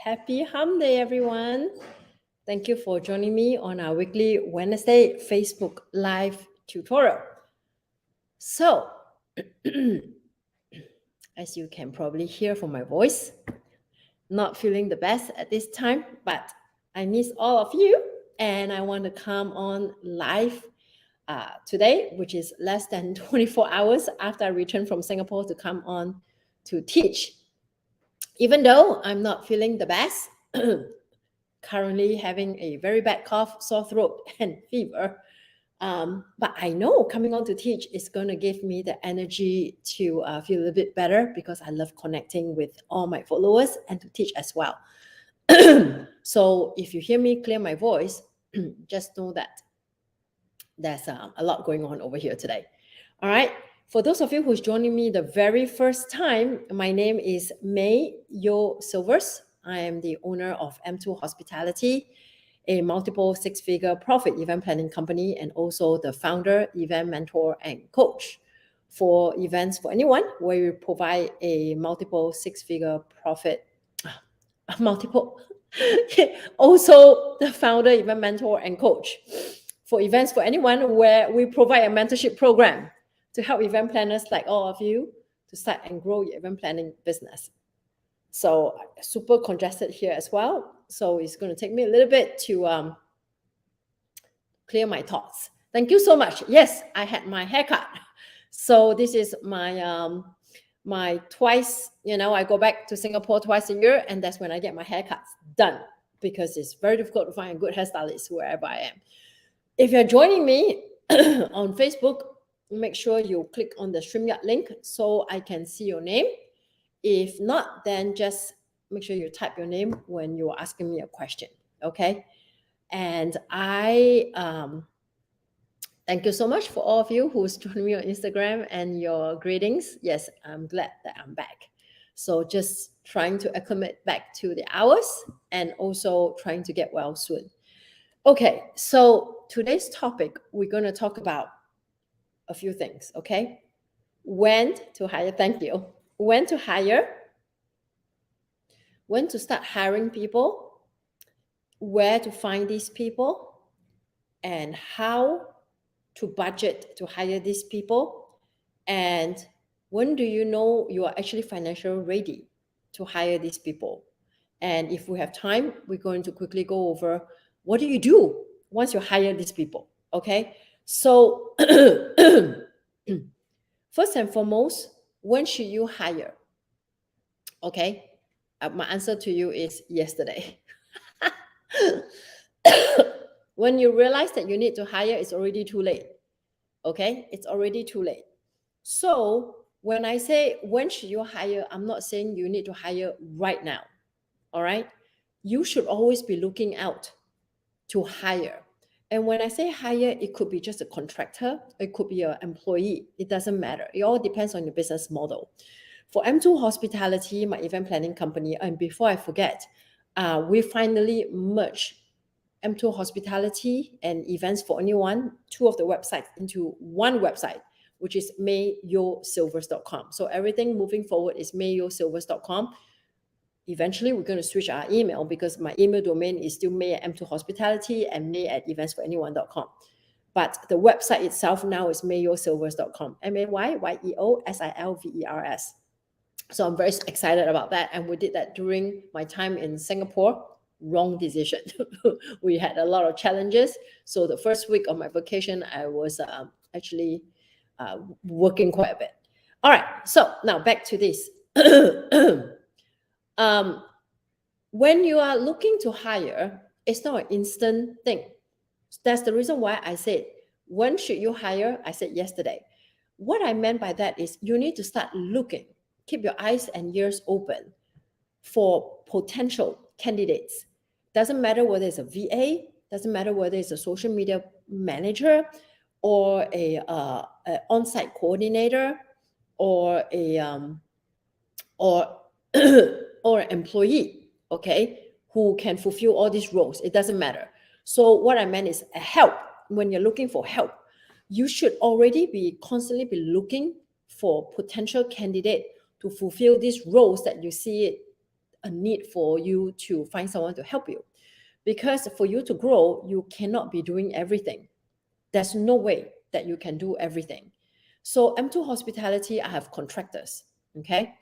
Happy Hum Day, everyone. Thank you for joining me on our weekly Wednesday Facebook Live tutorial. So, as you can probably hear from my voice, not feeling the best at this time, but I miss all of you and I want to come on live today, which is less than 24 hours after I returned from Singapore to come on to teach. Even though I'm not feeling the best, currently having a very bad cough, sore throat, and fever. But I know coming on to teach is going to give me the energy to feel a little bit better because I love connecting with all my followers and to teach as well. So if you hear me clear my voice, just know that there's a lot going on over here today. All right. For those of you who's joining me the very first time, my name is May Yo Silvers. I am the owner of M2 Hospitality, a multiple six-figure profit event planning company, and also the founder, event mentor, and coach for events for anyone, where we provide a multiple six-figure profit, also the founder, event mentor, and coach for events for anyone, where we provide a mentorship program to help event planners like all of you to start and grow your event planning business. So super congested here as well. So it's going to take me a little bit to clear my thoughts. Thank you so much. Yes, I had my haircut. So this is my my twice, I go back to Singapore twice a year, and that's when I get my haircuts done, because it's very difficult to find a good hairstylist wherever I am. If you're joining me on Facebook, make sure you click on the StreamYard link so I can see your name. If not, then just make sure you type your name when you're asking me a question, okay? And I thank you so much for all of you who's joining me on Instagram and your greetings. Yes, I'm glad that I'm back. So just trying to acclimate back to the hours and also trying to get well soon. Okay, so today's topic, we're going to talk about a few things, okay? When to hire, thank you. When to hire, when to start hiring people, where to find these people, and how to budget to hire these people, and when do you know you are actually financially ready to hire these people. And if we have time, we're going to quickly go over what do you do once you hire these people, okay? So first and foremost, when should you hire? Okay, my answer to you is yesterday. When you realize that you need to hire, it's already too late. Okay, it's already too late. So when I say when should you hire, I'm not saying you need to hire right now. All right, you should always be looking out to hire. And when I say hire, it could be just a contractor, it could be an employee, it doesn't matter. It all depends on your business model. For M2 Hospitality, my event planning company, and before I forget, we finally merged M2 Hospitality and Events for Anyone, two of the websites, into one website, which is mayosilvers.com. So everything moving forward is mayosilvers.com. Eventually, we're going to switch our email because my email domain is still may@m2hospitality and may@eventsforanyone.com. But the website itself now is mayosilvers.com, MAYYEOSILVERS. So I'm very excited about that. And we did that during my time in Singapore. Wrong decision. We had a lot of challenges. So the first week of my vacation, I was actually working quite a bit. All right. So now back to this. When you are looking to hire, it's not an instant thing. That's the reason why I said, when should you hire? I said yesterday. What I meant by that is you need to start looking, keep your eyes and ears open for potential candidates. Doesn't matter whether it's a VA, doesn't matter whether it's a social media manager or a on-site coordinator or or an employee, okay, who can fulfill all these roles. It doesn't matter. So what I meant is a help. When you're looking for help, you should already be constantly be looking for potential candidate to fulfill these roles that you see it a need for you to find someone to help you. Because for you to grow, you cannot be doing everything. There's no way that you can do everything. So M2 Hospitality, I have contractors, okay,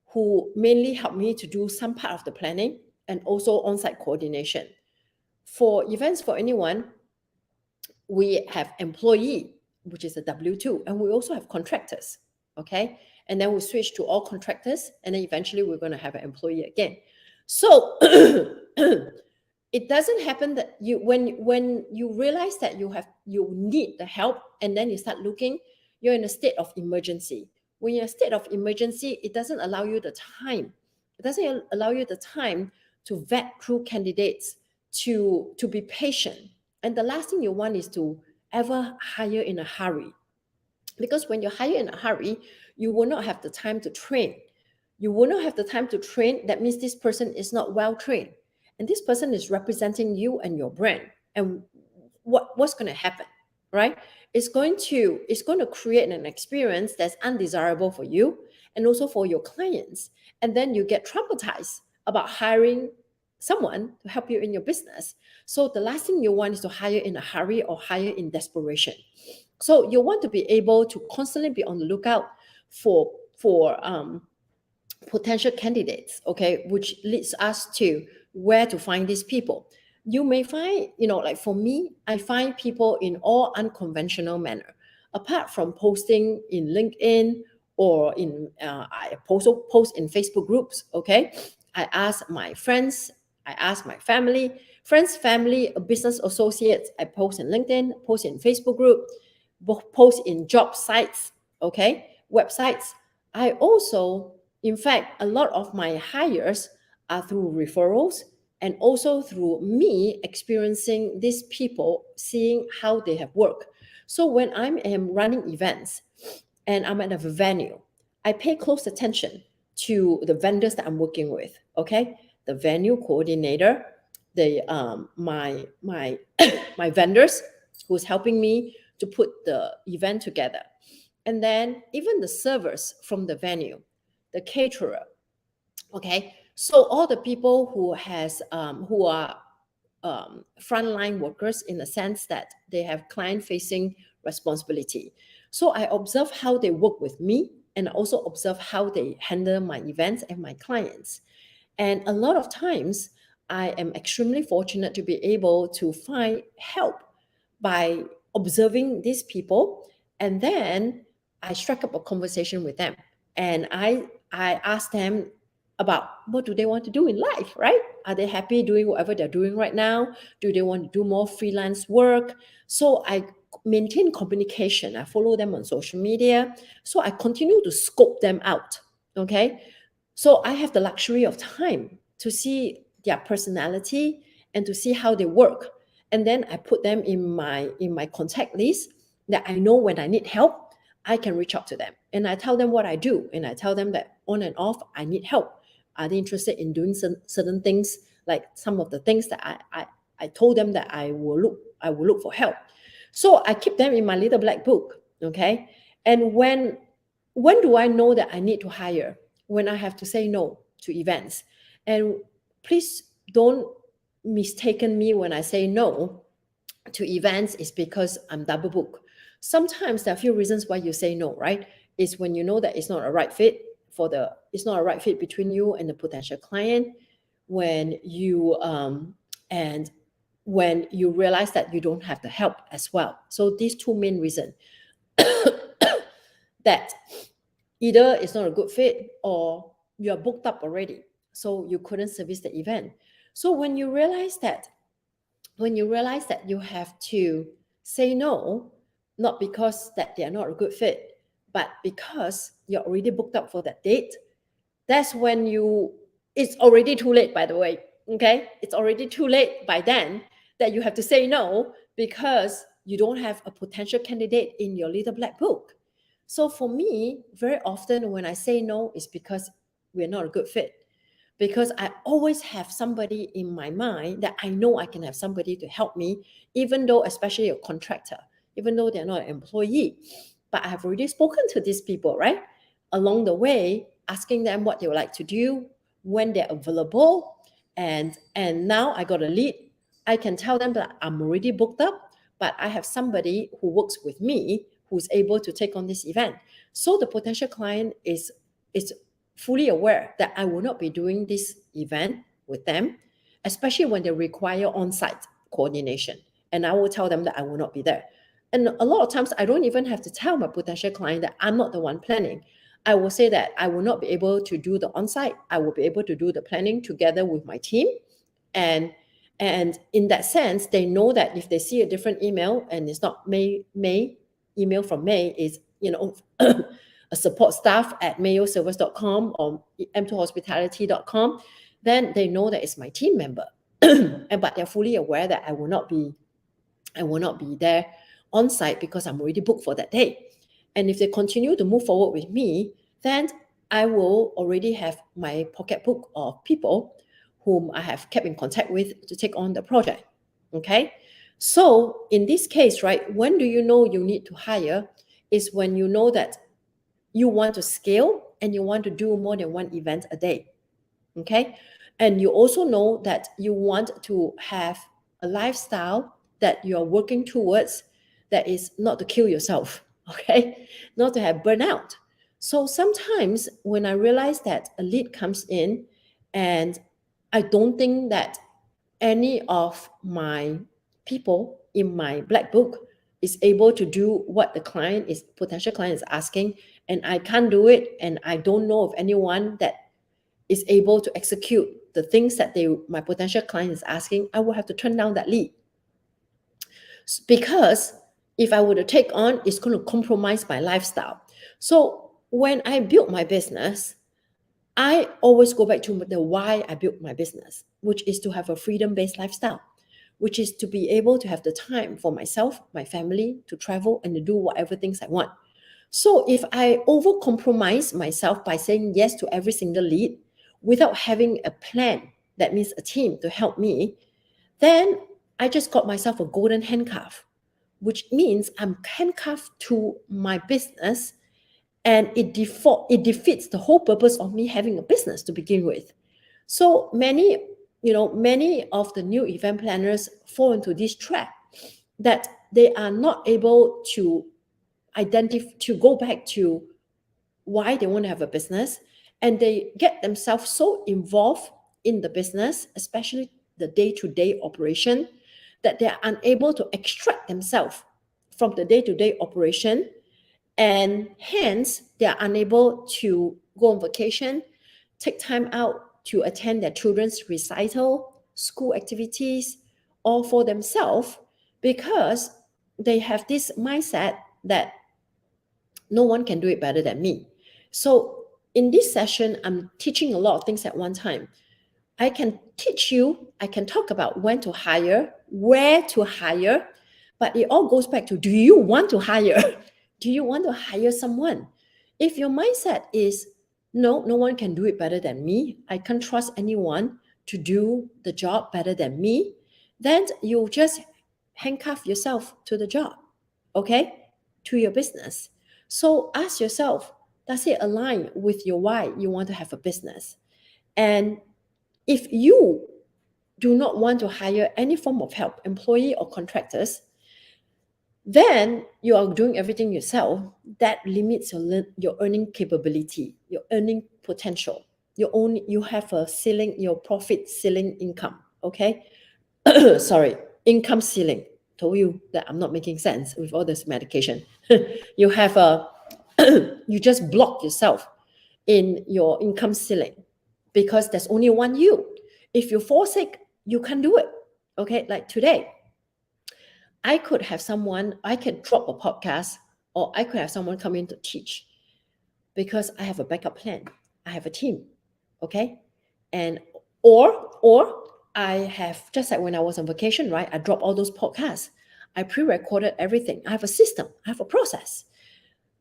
who mainly help me to do some part of the planning and also on-site coordination. For Events for Anyone, we have employee, which is a W2, and we also have contractors, okay? And then we switch to all contractors, and then eventually we're going to have an employee again. So it doesn't happen that you when you realize that you need the help, and then you start looking, you're in a state of emergency. When you're in a state of emergency, it doesn't allow you the time. It doesn't allow you the time to vet through candidates, to be patient. And the last thing you want is to ever hire in a hurry. Because when you hire in a hurry, you will not have the time to train. You will not have the time to train. That means this person is not well trained. And this person is representing you and your brand. And what's going to happen, right? It's going to create an experience that's undesirable for you and also for your clients. And then you get traumatized about hiring someone to help you in your business. So the last thing you want is to hire in a hurry or hire in desperation. So you want to be able to constantly be on the lookout for potential candidates, okay, which leads us to where to find these people. You may find, like for me, I find people in all unconventional manner. Apart from posting in LinkedIn or I also post in Facebook groups, okay? I ask my friends, I ask my family, business associates, I post in LinkedIn, post in Facebook group, post in job sites, okay, websites. I also, in fact, a lot of my hires are through referrals and also through me experiencing these people, seeing how they have worked. So when I am running events and I'm at a venue, I pay close attention to the vendors that I'm working with, okay? The venue coordinator, my my vendors who's helping me to put the event together. And then even the servers from the venue, the caterer, okay? So all the people who are frontline workers, in the sense that they have client-facing responsibility. So I observe how they work with me, and I also observe how they handle my events and my clients. And a lot of times, I am extremely fortunate to be able to find help by observing these people, and then I strike up a conversation with them, and I ask them about what do they want to do in life, right? Are they happy doing whatever they're doing right now? Do they want to do more freelance work? So I maintain communication. I follow them on social media. So I continue to scope them out, okay? So I have the luxury of time to see their personality and to see how they work. And then I put them in my contact list, that I know when I need help, I can reach out to them. And I tell them what I do. And I tell them that on and off, I need help. Are they interested in doing certain things, like some of the things that I told them that I will look for help. So I keep them in my little black book, okay? And when do I know that I need to hire? When I have to say no to events. And please don't mistaken me when I say no to events is because I'm double booked. Sometimes there are a few reasons why you say no, right? Is when you know that it's not a right fit it's not a right fit between you and the potential client. When you and when you realize that you don't have the help as well. So these two main reasons that either it's not a good fit or you're booked up already, so you couldn't service the event. So when you realize that you have to say no, not because that they are not a good fit, but because you're already booked up for that date, that's when it's already too late, by the way, okay? It's already too late by then that you have to say no, because you don't have a potential candidate in your little black book. So for me, very often when I say no, it's because we're not a good fit. Because I always have somebody in my mind that I know I can have somebody to help me, even though, especially a contractor, even though they're not an employee. But I have already spoken to these people, right? Along the way, asking them what they would like to do, when they're available. And now I got a lead. I can tell them that I'm already booked up, but I have somebody who works with me who's able to take on this event. So the potential client is fully aware that I will not be doing this event with them, especially when they require on-site coordination. And I will tell them that I will not be there. And a lot of times I don't even have to tell my potential client that I'm not the one planning. I will say that I will not be able to do the on-site. I will be able to do the planning together with my team. And in that sense, they know that if they see a different email and it's not May email from May, is a support staff at mayoservice.com or m2hospitality.com, then they know that it's my team member. But they're fully aware that I will not be there on site because I'm already booked for that day. And if they continue to move forward with me, then I will already have my pocketbook of people whom I have kept in contact with to take on the project. Okay. So in this case, right, when do you know you need to hire is when you know that you want to scale and you want to do more than one event a day. Okay. And you also know that you want to have a lifestyle that you're working towards that is not to kill yourself. Okay. Not to have burnout. So sometimes when I realize that a lead comes in and I don't think that any of my people in my black book is able to do what the potential client is asking, and I can't do it, and I don't know of anyone that is able to execute the things that my potential client is asking, I will have to turn down that lead. Because if I were to take on, it's going to compromise my lifestyle. So when I built my business, I always go back to the why I built my business, which is to have a freedom-based lifestyle, which is to be able to have the time for myself, my family, to travel and to do whatever things I want. So if I over-compromise myself by saying yes to every single lead without having a plan, that means a team to help me, then I just got myself a golden handcuff, which means I'm handcuffed to my business, and it defeats the whole purpose of me having a business to begin with. So many of the new event planners fall into this trap that they are not able to go back to why they want to have a business, and they get themselves so involved in the business, especially the day-to-day operation, that they are unable to extract themselves from the day-to-day operation, and hence they are unable to go on vacation, take time out to attend their children's recital, school activities, or for themselves, because they have this mindset that no one can do it better than me. So in this session, I'm teaching a lot of things at one time. I can teach you, I can talk about when to hire, where to hire, but it all goes back to, do you want to hire? Do you want to hire someone? If your mindset is, no one can do it better than me, I can't trust anyone to do the job better than me, then you just handcuff yourself to the job, okay? To your business. So ask yourself, does it align with your why you want to have a business? And if you do not want to hire any form of help, employee or contractors, then you are doing everything yourself. That limits your earning capability, your earning potential. You have a ceiling, your profit ceiling income, okay? Sorry, income ceiling. Told you that I'm not making sense with all this medication. You have you just block yourself in your income ceiling because there's only one you. If you fall sick, you can't do it. Okay, like today, I could drop a podcast, or I could have someone come in to teach, because I have a backup plan. I have a team, okay? And or I have, just like when I was on vacation, right? I dropped all those podcasts. I pre-recorded everything. I have a system. I have a process.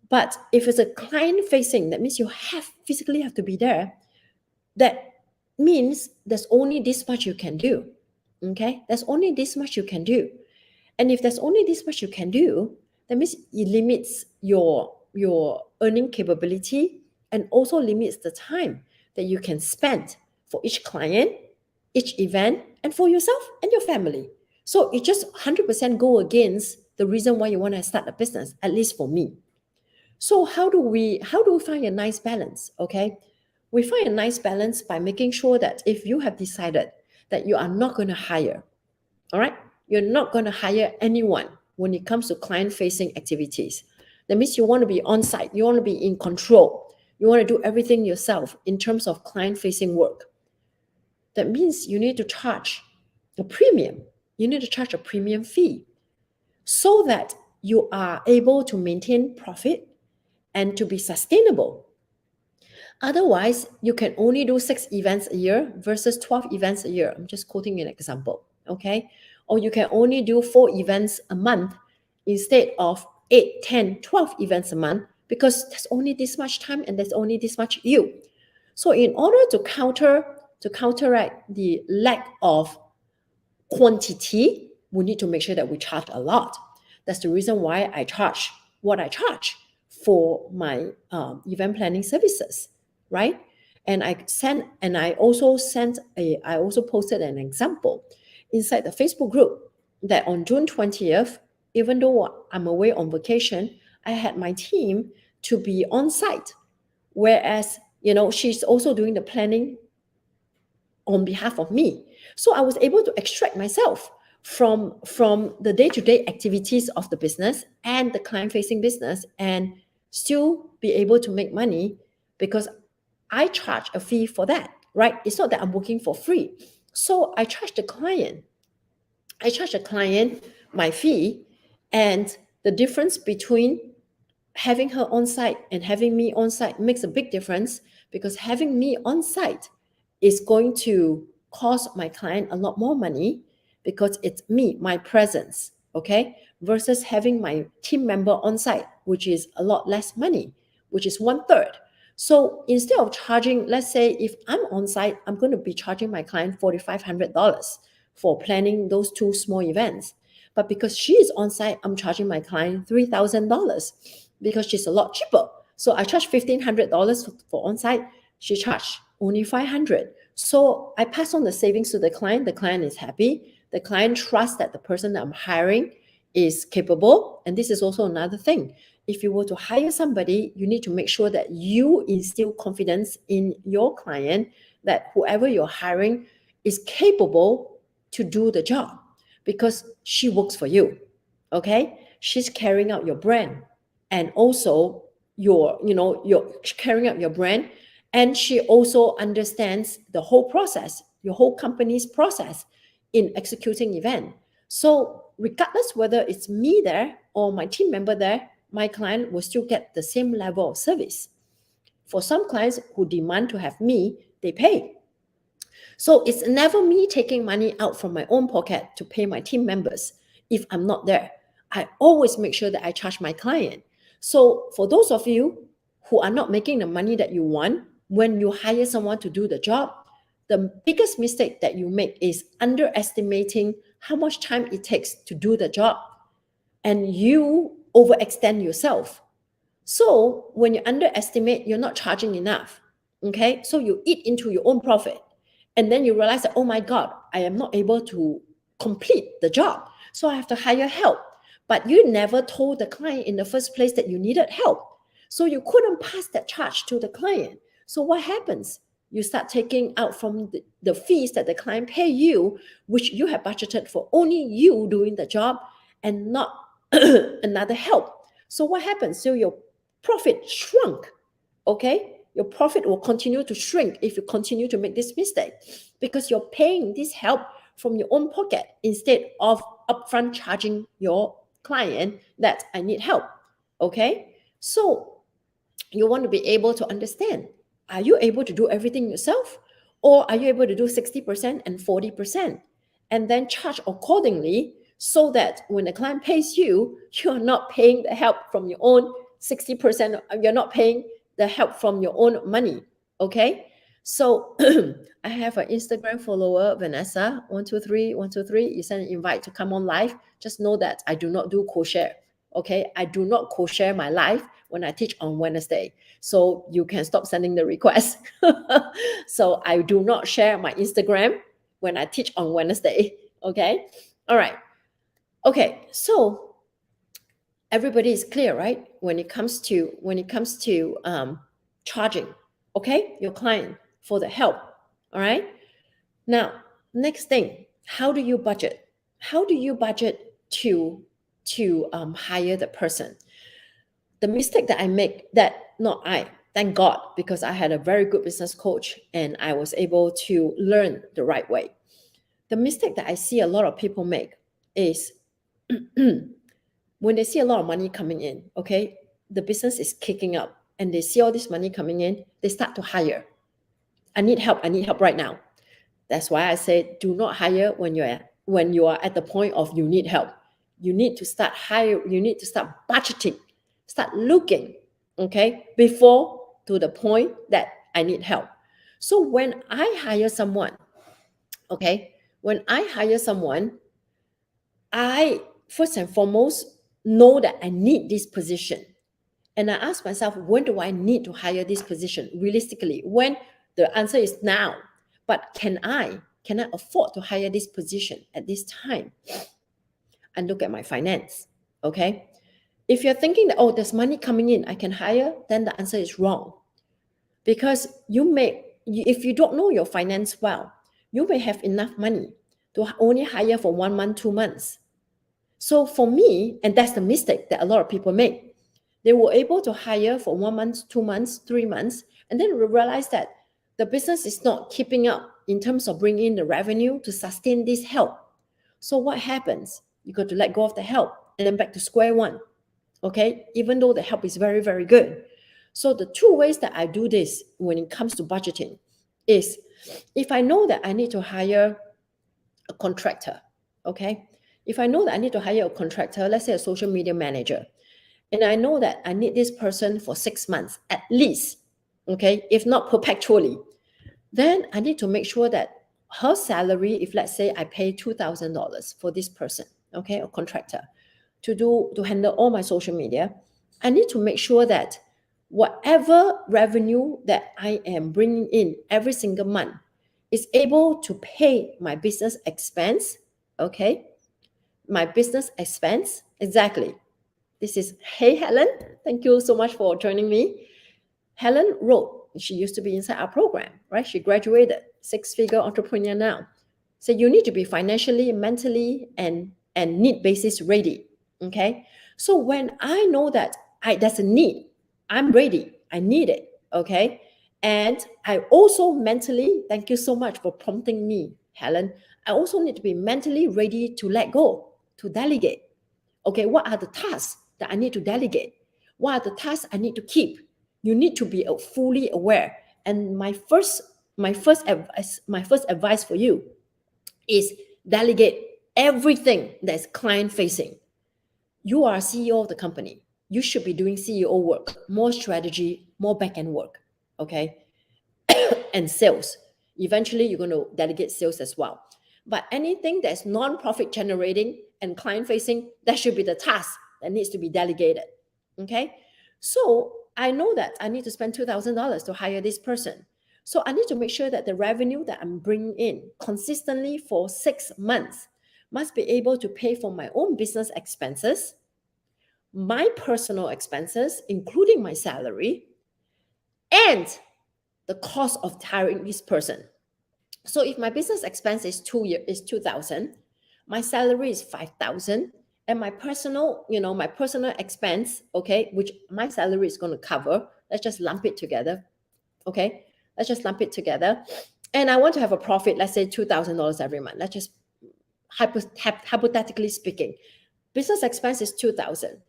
But if it's a client facing, that means you physically have to be there. That means there's only this much you can do, okay? There's only this much you can do. And if there's only this much you can do, that means it limits your earning capability, and also limits the time that you can spend for each client, each event, and for yourself and your family. So it just 100% go against the reason why you want to start a business, at least for me. So how do we find a nice balance? Okay, we find a nice balance by making sure that if you have decided that you are not going to hire, all right, you're not going to hire anyone when it comes to client-facing activities. That means you want to be on site, you want to be in control, you want to do everything yourself in terms of client-facing work. That means you need to charge a premium. You need to charge a premium fee so that you are able to maintain profit and to be sustainable. Otherwise, you can only do 6 events a year versus 12 events a year. I'm just quoting an example, okay? Or you can only do 4 events a month instead of 8, 10, 12 events a month, because there's only this much time and there's only this much you. So in order to counteract the lack of quantity, we need to make sure that we charge a lot. That's the reason why I charge what I charge for my event planning services, right? And I also posted an example inside the Facebook group that on June 20th, even though I'm away on vacation, I had my team to be on site, whereas she's also doing the planning on behalf of me. So I was able to extract myself from the day-to-day activities of the business and the client-facing business and still be able to make money because I charge a fee for that, right? It's not that I'm working for free. So I charge the client my fee, and the difference between having her on site and having me on site makes a big difference, because having me on site is going to cost my client a lot more money because it's me, my presence, okay? Versus having my team member on site, which is a lot less money, which is 1/3. So instead of charging, let's say if I'm on site, I'm going to be charging my client $4,500 for planning those 2 small events. But because she is on site, I'm charging my client $3,000 because she's a lot cheaper. So I charge $1,500 for on site. She charged only $500. So I pass on the savings to the client. The client is happy. The client trusts that the person that I'm hiring is capable. And this is also another thing. If you were to hire somebody, you need to make sure that you instill confidence in your client that whoever you're hiring is capable to do the job, because she works for you, okay? She's carrying out your brand, and also you're carrying out your brand, and she also understands the whole process, your whole company's process in executing event. So regardless whether it's me there or my team member there, my client will still get the same level of service. For some clients who demand to have me, they pay. So it's never me taking money out from my own pocket to pay my team members if I'm not there. I always make sure that I charge my client. So for those of you who are not making the money that you want, when you hire someone to do the job, the biggest mistake that you make is underestimating how much time it takes to do the job, and you overextend yourself. So when you underestimate, you're not charging enough, okay? So you eat into your own profit. And then you realize that, oh my God, I am not able to complete the job, so I have to hire help. But you never told the client in the first place that you needed help. So you couldn't pass that charge to the client. So what happens? You start taking out from the fees that the client pay you, which you have budgeted for only you doing the job and not another help. So what happens? So your profit shrunk, okay? Your profit will continue to shrink if you continue to make this mistake, because you're paying this help from your own pocket instead of upfront charging your client that I need help, okay? So you want to be able to understand, are you able to do everything yourself, or are you able to do 60% and 40%, and then charge accordingly so that when the client pays you, you're not paying the help from your own 60%, you're not paying the help from your own money, okay? So I have an Instagram follower, Vanessa, 123. You send an invite to come on live. Just know that I do not do co-share, okay? I do not co-share my live when I teach on Wednesday. So you can stop sending the request. So I do not share my Instagram when I teach on Wednesday. Okay. All right. Okay. So everybody is clear, right? When it comes to charging, okay, your client for the help. All right. Now, next thing, how do you budget? How do you budget to hire the person? The mistake that I make, thank God, because I had a very good business coach and I was able to learn the right way. The mistake that I see a lot of people make is when they see a lot of money coming in, okay, the business is kicking up and they see all this money coming in, they start to hire. I need help right now. That's why I say do not hire when you are at the point of you need help. You need to start budgeting, start looking, okay, before to the point that I need help. So when I hire someone, I first and foremost know that I need this position. And I ask myself, when do I need to hire this position realistically? When the answer is now. But can I afford to hire this position at this time? And look at my finance, okay? If you're thinking that, oh, there's money coming in, I can hire, then the answer is wrong. Because if you don't know your finance well, you may have enough money to only hire for 1 month, 2 months. So for me, and that's the mistake that a lot of people make, they were able to hire for 1 month, 2 months, 3 months, and then realize that the business is not keeping up in terms of bringing in the revenue to sustain this help. So what happens? You got to let go of the help and then back to square one, okay? Even though the help is very, very good. So the two ways that I do this when it comes to budgeting is if I know that I need to hire a contractor, okay? If I know that I need to hire a contractor, let's say a social media manager, and I know that I need this person for 6 months at least, okay, if not perpetually, then I need to make sure that her salary, if let's say I pay $2,000 for this person, okay, a contractor, to handle all my social media, I need to make sure that whatever revenue that I am bringing in every single month is able to pay my business expense, okay, my business expense, exactly. This is, hey, Helen, thank you so much for joining me. Helen wrote, she used to be inside our program, right? She graduated, 6-figure entrepreneur now. So you need to be financially, mentally, and need basis ready, okay? So when I know that there's a need, I'm ready, I need it, okay? And I also mentally, thank you so much for prompting me, Helen, I also need to be mentally ready to let go, to delegate. Okay, what are the tasks that I need to delegate? What are the tasks I need to keep? You need to be fully aware. And my first advice for you is delegate everything that's client facing. You are CEO of the company. You should be doing CEO work, more strategy, more back-end work, okay? And sales. Eventually, you're going to delegate sales as well. But anything that's non-profit generating and client facing, that should be the task that needs to be delegated, okay? So I know that I need to spend $2,000 to hire this person. So I need to make sure that the revenue that I'm bringing in consistently for 6 months must be able to pay for my own business expenses, my personal expenses, including my salary, and the cost of hiring this person. So if my business expense is $2,000, my salary is $5,000, and my personal expense, okay, which my salary is going to cover, let's just lump it together, okay? Let's just lump it together. And I want to have a profit, let's say $2,000 every month. Let's just hypothetically speaking, business expense is $2,000.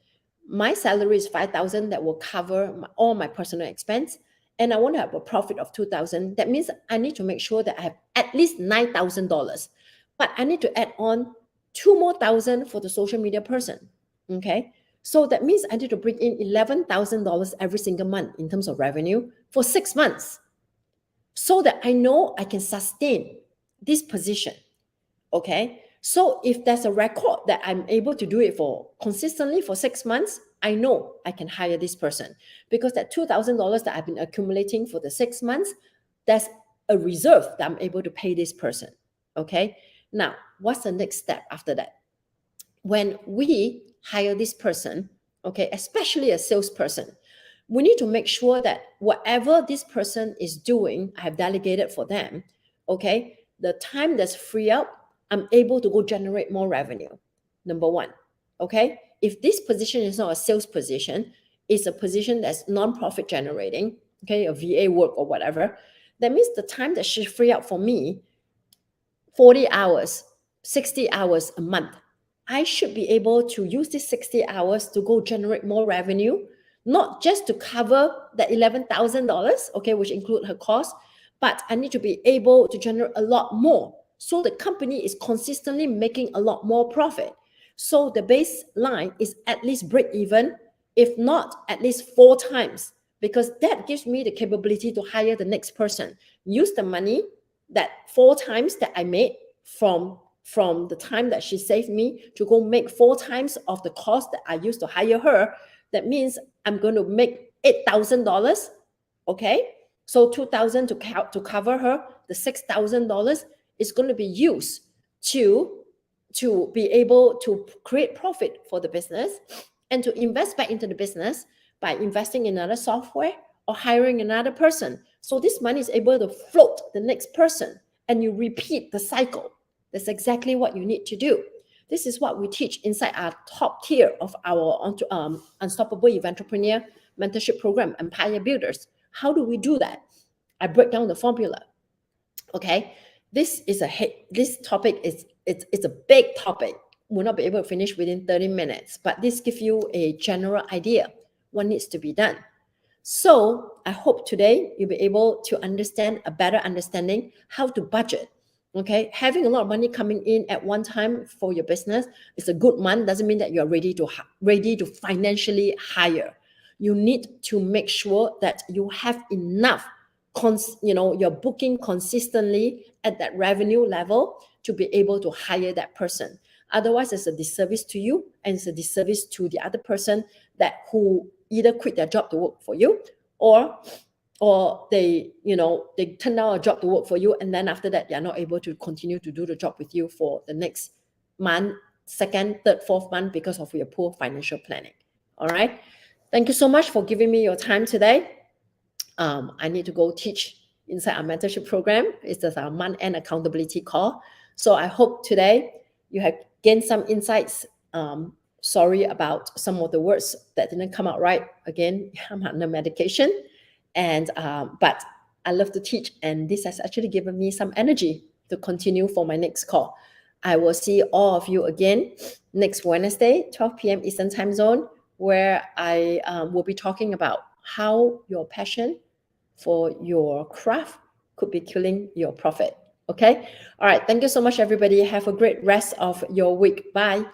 My salary is $5,000 that will cover all my personal expense. And I want to have a profit of $2,000. That means I need to make sure that I have at least $9,000. But I need to add on $2,000 more for the social media person. Okay. So that means I need to bring in $11,000 every single month in terms of revenue for 6 months, so that I know I can sustain this position. Okay. So if there's a record that I'm able to do it for consistently for 6 months, I know I can hire this person because that $2,000 that I've been accumulating for the 6 months, that's a reserve that I'm able to pay this person. Okay. Now, what's the next step after that? When we hire this person, okay, especially a salesperson, we need to make sure that whatever this person is doing, I have delegated for them, okay, the time that's free up, I'm able to go generate more revenue. Number one, okay? If this position is not a sales position, it's a position that's non-profit generating, okay, a VA work or whatever, that means the time that she free up for me, 40 hours, 60 hours a month, I should be able to use these 60 hours to go generate more revenue, not just to cover the $11,000, okay, which include her cost, but I need to be able to generate a lot more. So the company is consistently making a lot more profit. So the baseline is at least break even, if not at least 4 times, because that gives me the capability to hire the next person, use the money that 4 times that I made from the time that she saved me to go make 4 times of the cost that I used to hire her. That means I'm going to make $8,000. Okay. So $2,000 to cover her. The $6,000 is going to be used to be able to create profit for the business and to invest back into the business by investing in another software or hiring another person. So this money is able to float the next person and you repeat the cycle. That's exactly what you need to do. This is what we teach inside our top tier of our Unstoppable Eventrepreneur mentorship program, Empire Builders. How do we do that? I break down the formula. Okay, this topic is it's a big topic. We'll not be able to finish within 30 minutes, but this gives you a general idea what needs to be done. So I hope today you'll be able to understand a better understanding how to budget. Okay, having a lot of money coming in at one time for your business is a good month. Doesn't mean that you're ready to financially hire. You need to make sure that you have enough, you're booking consistently at that revenue level to be able to hire that person. Otherwise, it's a disservice to you and it's a disservice to the other person who either quit their job to work for you or they turn down a job to work for you, and then after that they're not able to continue to do the job with you for the next month, second, third, fourth month because of your poor financial planning. All right. Thank you so much for giving me your time today. I need to go teach inside our mentorship program. It's just our month-end accountability call. So I hope today you have gained some insights. Sorry about some of the words that didn't come out right. Again, I'm under medication. And but I love to teach, and this has actually given me some energy to continue for my next call. I will see all of you again next Wednesday, 12 p.m. Eastern Time Zone, where I will be talking about how your passion for your craft could be killing your profit. Okay? All right. Thank you so much, everybody. Have a great rest of your week. Bye.